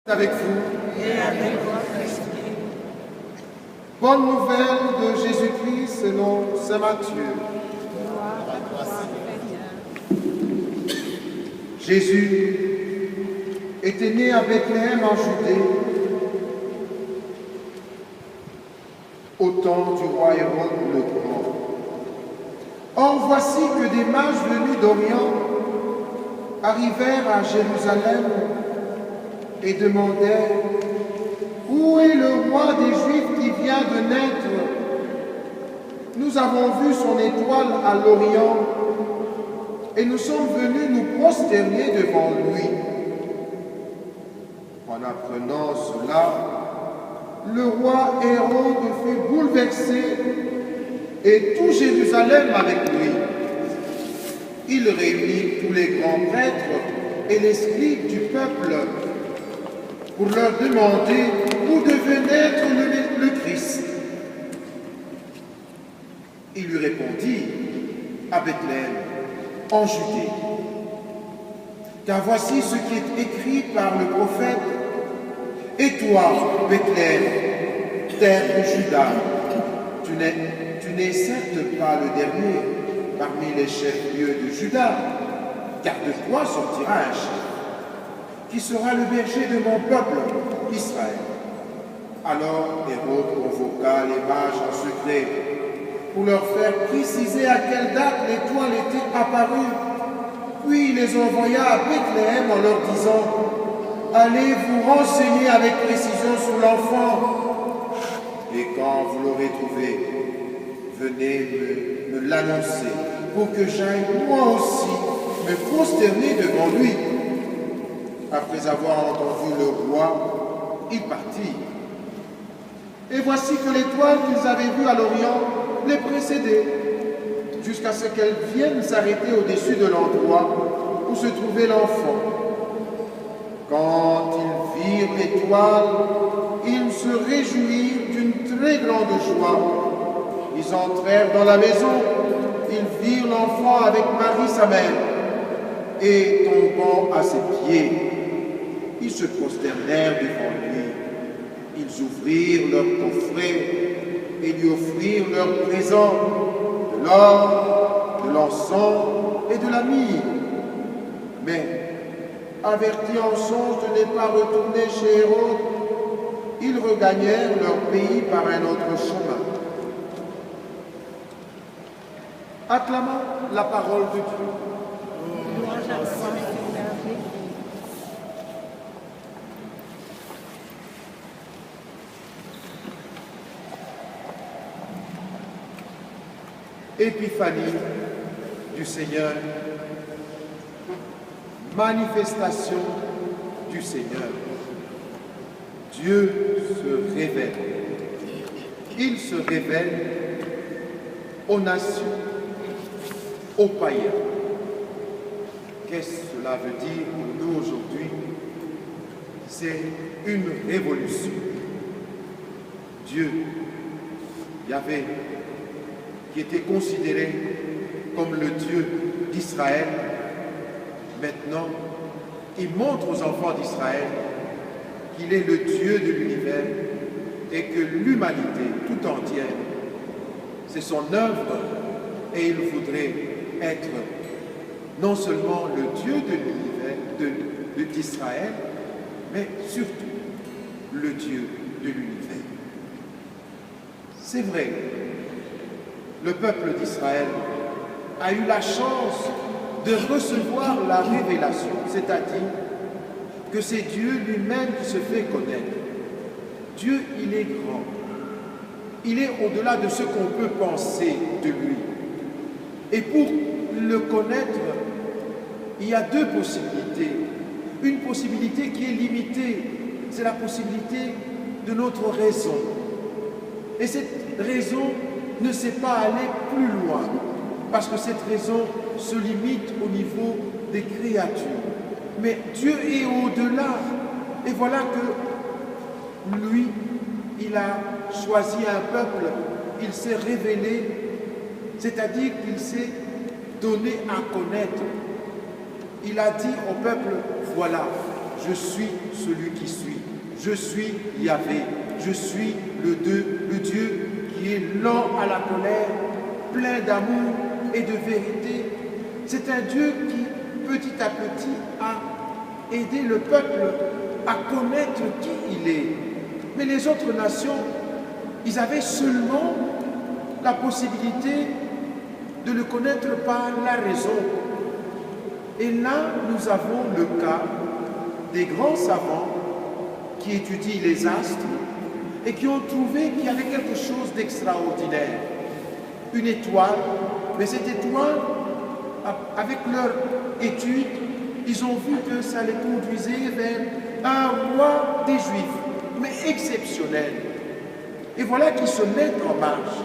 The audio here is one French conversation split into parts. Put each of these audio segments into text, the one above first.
Avec vous. Et avec votre esprit. Bonne nouvelle de Jésus-Christ selon saint Matthieu. Gloire à toi, Seigneur. Jésus était né à Bethléem en Judée, au temps du roi Hérode le Grand. Or voici que des mages venus d'Orient arrivèrent à Jérusalem et demandèrent « Où est le roi des Juifs qui vient de naître? Nous avons vu son étoile à l'Orient et nous sommes venus nous prosterner devant lui. » En apprenant cela, le roi Hérode fut bouleversé et tout Jérusalem avec lui. Il réunit tous les grands prêtres et les scribes du peuple pour leur demander où devait naître le Christ. Il lui répondit à Bethléem, en Judée. Car voici ce qui est écrit par le prophète. Et toi, Bethléem, terre de Juda, tu n'es certes pas le dernier parmi les chefs-lieux de Juda, car de toi sortira un chef qui sera le berger de mon peuple, Israël. Alors Hérode convoqua les mages en secret pour leur faire préciser à quelle date l'étoile était apparue. Puis il les envoya à Bethléem en leur disant « Allez vous renseigner avec précision sur l'enfant, et quand vous l'aurez trouvé, venez me l'annoncer pour que j'aille moi aussi me prosterner devant lui. » Après avoir entendu le roi, il partit. Et voici que l'étoile qu'ils avaient vue à l'Orient les précédait, jusqu'à ce qu'elle vienne s'arrêter au-dessus de l'endroit où se trouvait l'enfant. Quand ils virent l'étoile, ils se réjouirent d'une très grande joie. Ils entrèrent dans la maison, ils virent l'enfant avec Marie sa mère, et tombant à ses pieds, ils se prosternèrent devant lui. Ils ouvrirent leurs coffrets et lui offrirent leurs présents, de l'or, de l'encens et de la myrrhe. Mais, avertis en songe de ne pas retourner chez Hérode, ils regagnèrent leur pays par un autre chemin. Acclamons la parole de Dieu. Gloire à toi, Seigneur. Épiphanie du Seigneur, manifestation du Seigneur. Dieu se révèle. Il se révèle aux nations, aux païens. Qu'est-ce que cela veut dire pour nous aujourd'hui? C'est une révolution. Dieu, Yahvé, qui était considéré comme le Dieu d'Israël, maintenant, il montre aux enfants d'Israël qu'il est le Dieu de l'univers et que l'humanité tout entière, c'est son œuvre, et il voudrait être non seulement le Dieu de l'univers, d'Israël, mais surtout le Dieu de l'univers. C'est vrai, le peuple d'Israël a eu la chance de recevoir la révélation, c'est-à-dire que c'est Dieu lui-même qui se fait connaître. Dieu, il est grand. Il est au-delà de ce qu'on peut penser de lui. Et pour le connaître, il y a deux possibilités. Une possibilité qui est limitée, c'est la possibilité de notre raison. Et cette raison ne sait pas aller plus loin, parce que cette raison se limite au niveau des créatures. Mais Dieu est au-delà, et voilà que lui, il a choisi un peuple, il s'est révélé, c'est-à-dire qu'il s'est donné à connaître. Il a dit au peuple, voilà, je suis celui qui suis, je suis Yahvé, je suis le Dieu qui est lent à la colère, plein d'amour et de vérité. C'est un Dieu qui, petit à petit, a aidé le peuple à connaître qui il est. Mais les autres nations, ils avaient seulement la possibilité de le connaître par la raison. Et là, nous avons le cas des grands savants qui étudient les astres et qui ont trouvé qu'il y avait quelque chose d'extraordinaire. Une étoile, mais cette étoile, avec leur étude, ils ont vu que ça les conduisait vers un roi des Juifs, mais exceptionnel. Et voilà qu'ils se mettent en marche.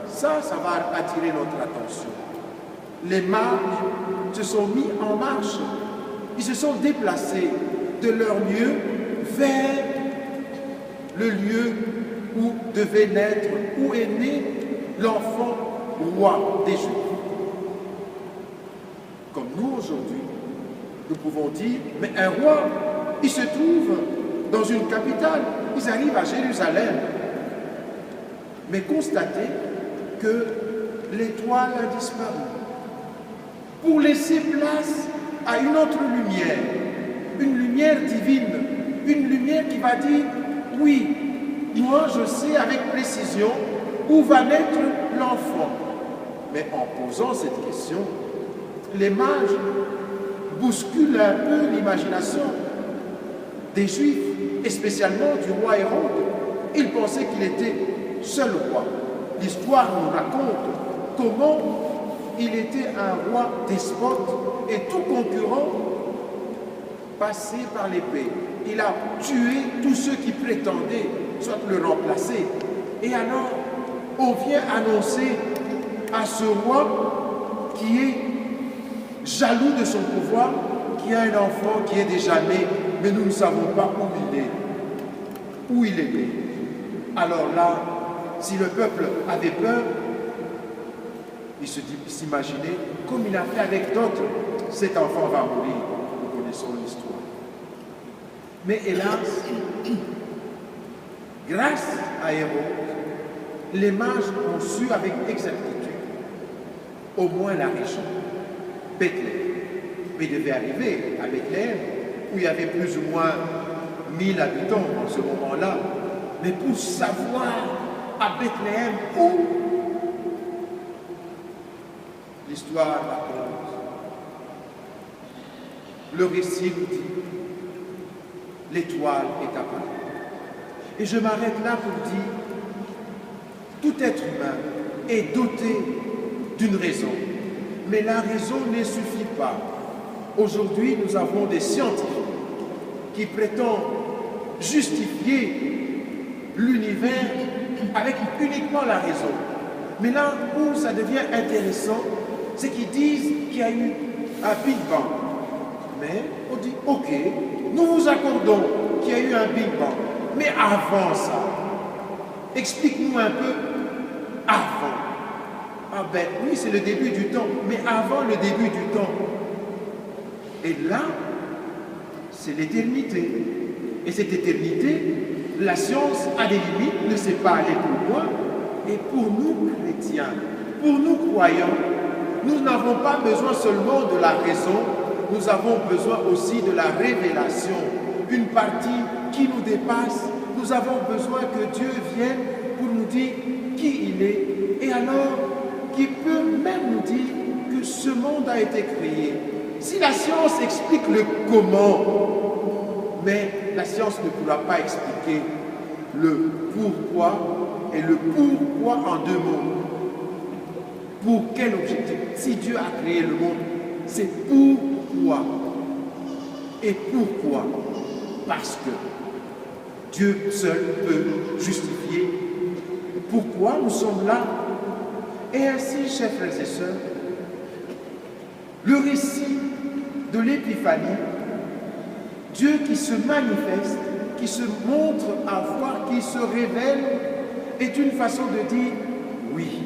Ça va attirer notre attention. Les mages se sont mis en marche. Ils se sont déplacés de leur lieu vers le lieu où devait naître, où est né l'enfant roi des Juifs. Comme nous aujourd'hui, nous pouvons dire, mais un roi, il se trouve dans une capitale, ils arrivent à Jérusalem. Mais constatez que l'étoile a disparu pour laisser place à une autre lumière, une lumière divine, une lumière qui va dire, oui, moi je sais avec précision où va naître l'enfant. Mais en posant cette question, les mages bousculent un peu l'imagination des Juifs, et spécialement du roi Hérode. Ils pensaient qu'il était seul roi. L'histoire nous raconte comment il était un roi despote et tout concurrent passé par l'épée. Il a tué tous ceux qui prétendaient soit le remplacer. Et alors, on vient annoncer à ce roi qui est jaloux de son pouvoir, qui a un enfant qui est déjà né, mais nous ne savons pas où il est né. Alors là, si le peuple avait peur, il s'imaginait, comme il a fait avec d'autres, cet enfant va mourir. Nous connaissons l'histoire. Mais hélas, grâce à Hérode, les mages ont su avec exactitude, au moins la région, Bethléem. Mais il devait arriver à Bethléem, où il y avait plus ou moins 1000 habitants en ce moment-là. Mais pour savoir à Bethléem où, l'histoire raconte, le récit nous dit, l'étoile est apparue. Et je m'arrête là pour dire, tout être humain est doté d'une raison, mais la raison ne suffit pas. Aujourd'hui, nous avons des scientifiques qui prétendent justifier l'univers avec uniquement la raison. Mais là où ça devient intéressant, c'est qu'ils disent qu'il y a eu un Big Bang. Mais on dit, ok, nous vous accordons qu'il y a eu un Big Bang. Mais avant ça, explique-nous un peu avant. Ah ben oui, c'est le début du temps, mais avant le début du temps. Et là, c'est l'éternité. Et cette éternité, la science a des limites, ne sait pas aller plus loin. Et pour nous chrétiens, pour nous croyants, nous n'avons pas besoin seulement de la raison, nous avons besoin aussi de la révélation, une partie qui nous dépasse. Nous avons besoin que Dieu vienne pour nous dire qui il est, et alors qu'il peut même nous dire que ce monde a été créé. Si la science explique le comment, mais la science ne pourra pas expliquer le pourquoi, et le pourquoi en deux mots. Pour quel objectif? Si Dieu a créé le monde, c'est pourquoi. Et pourquoi? Parce que Dieu seul peut justifier pourquoi nous sommes là. Et ainsi, chers frères et sœurs, le récit de l'Épiphanie, Dieu qui se manifeste, qui se montre à voir, qui se révèle, est une façon de dire, oui,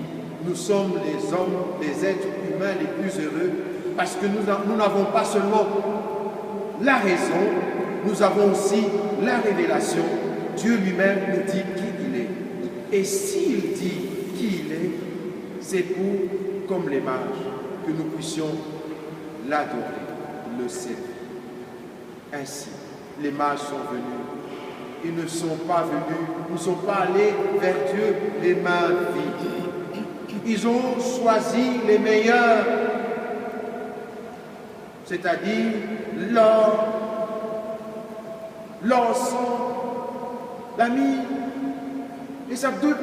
nous sommes les hommes, les êtres humains les plus heureux, parce que nous n'avons pas seulement la raison, nous avons aussi la révélation. Dieu lui-même nous dit qui il est. Et s'il dit qui il est, c'est pour, comme les mages, que nous puissions l'adorer, le servir. Ainsi, les mages sont venus. Ils ne sont pas venus, ils ne sont pas allés vers Dieu les mains vides. Ils ont choisi les meilleurs, c'est-à-dire l'or, l'encens, la myrrhe. Et ça peut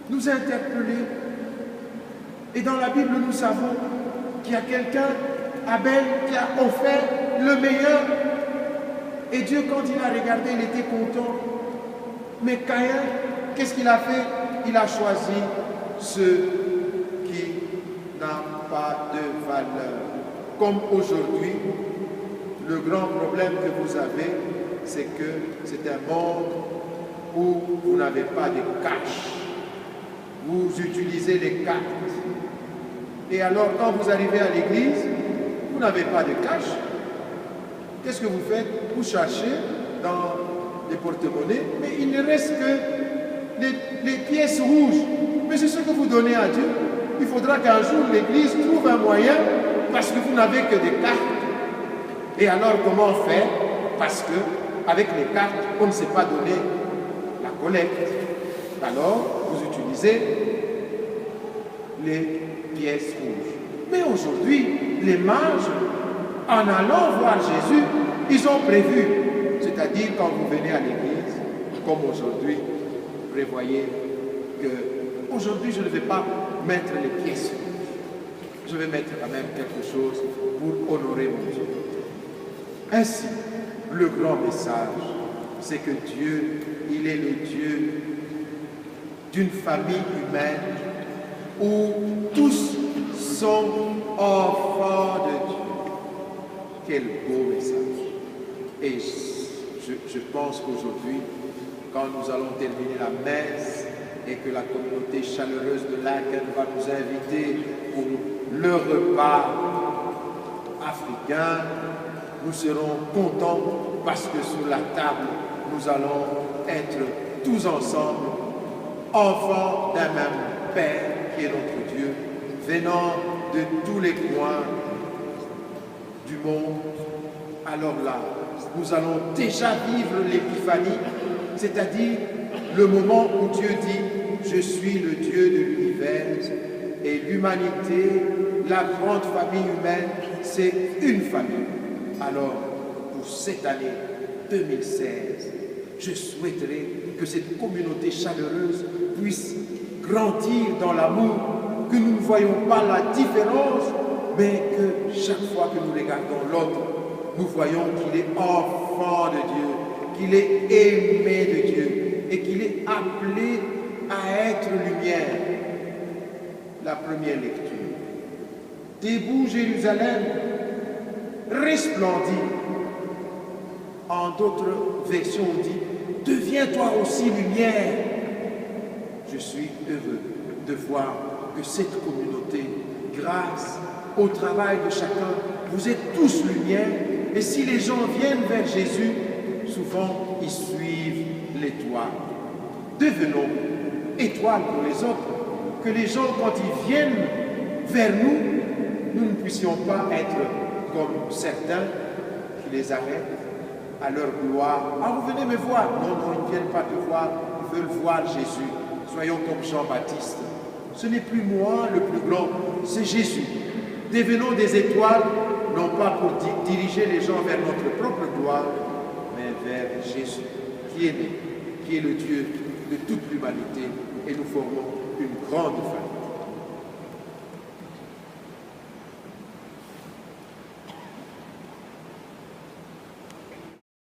nous interpeller. Et dans la Bible, nous savons qu'il y a quelqu'un, Abel, qui a offert le meilleur. Et Dieu, quand il a regardé, il était content. Mais Caïn, qu'est-ce qu'il a fait? Il a choisi ce qui n'a pas de valeur. Comme aujourd'hui, le grand problème que vous avez, c'est que c'est un monde où vous n'avez pas de cash. Vous utilisez les cartes. Et alors, quand vous arrivez à l'église, vous n'avez pas de cash. Qu'est-ce que vous faites? Vous cherchez dans les porte-monnaies, mais il ne reste que les pièces rouges. Mais c'est ce que vous donnez à Dieu. Il faudra qu'un jour l'Église trouve un moyen, parce que vous n'avez que des cartes. Et alors, comment faire? Parce que avec les cartes, on ne sait pas donner la collecte. Alors, vous utilisez les pièces rouges. Mais aujourd'hui, les mages, en allant voir Jésus, ils ont prévu, c'est-à-dire quand vous venez à l'église, comme aujourd'hui, prévoyez que aujourd'hui je ne vais pas mettre les pièces rouges. Je vais mettre quand même quelque chose pour honorer mon Dieu. Ainsi, le grand message, c'est que Dieu, il est le Dieu d'une famille humaine où tous sont enfants de Dieu. Quel beau message. Et je pense qu'aujourd'hui, quand nous allons terminer la messe et que la communauté chaleureuse de Laken va nous inviter pour le repas africain, nous serons contents parce que sur la table, nous allons être tous ensemble, enfants d'un même Père qui est notre Dieu, venant de tous les coins du monde. Alors là, nous allons déjà vivre l'épiphanie, c'est-à-dire le moment où Dieu dit « Je suis le Dieu de l'univers » et l'humanité, la grande famille humaine, c'est une famille. Alors, pour cette année 2016, je souhaiterais que cette communauté chaleureuse puisse grandir dans l'amour, que nous ne voyons pas la différence, mais que chaque fois que nous regardons l'autre, nous voyons qu'il est enfant de Dieu, qu'il est aimé de Dieu et qu'il est appelé à être lumière. La première lecture. Debout Jérusalem, resplendit. En d'autres versions, on dit, deviens toi aussi lumière. Je suis heureux de voir que cette communauté, grâce au travail de chacun, vous êtes tous lumière. Et si les gens viennent vers Jésus, souvent ils suivent l'étoile. Devenons étoiles pour les autres. Que les gens, quand ils viennent vers nous, nous ne puissions pas être comme certains qui les arrêtent à leur gloire. Ah, vous venez me voir. Non, non, ils ne viennent pas te voir, ils veulent voir Jésus. Soyons comme Jean-Baptiste. Ce n'est plus moi le plus grand, c'est Jésus. Devenons des étoiles, non pas pour diriger les gens vers notre propre gloire, mais vers Jésus, qui est né, qui est le Dieu de toute l'humanité, et nous formons une grande famille.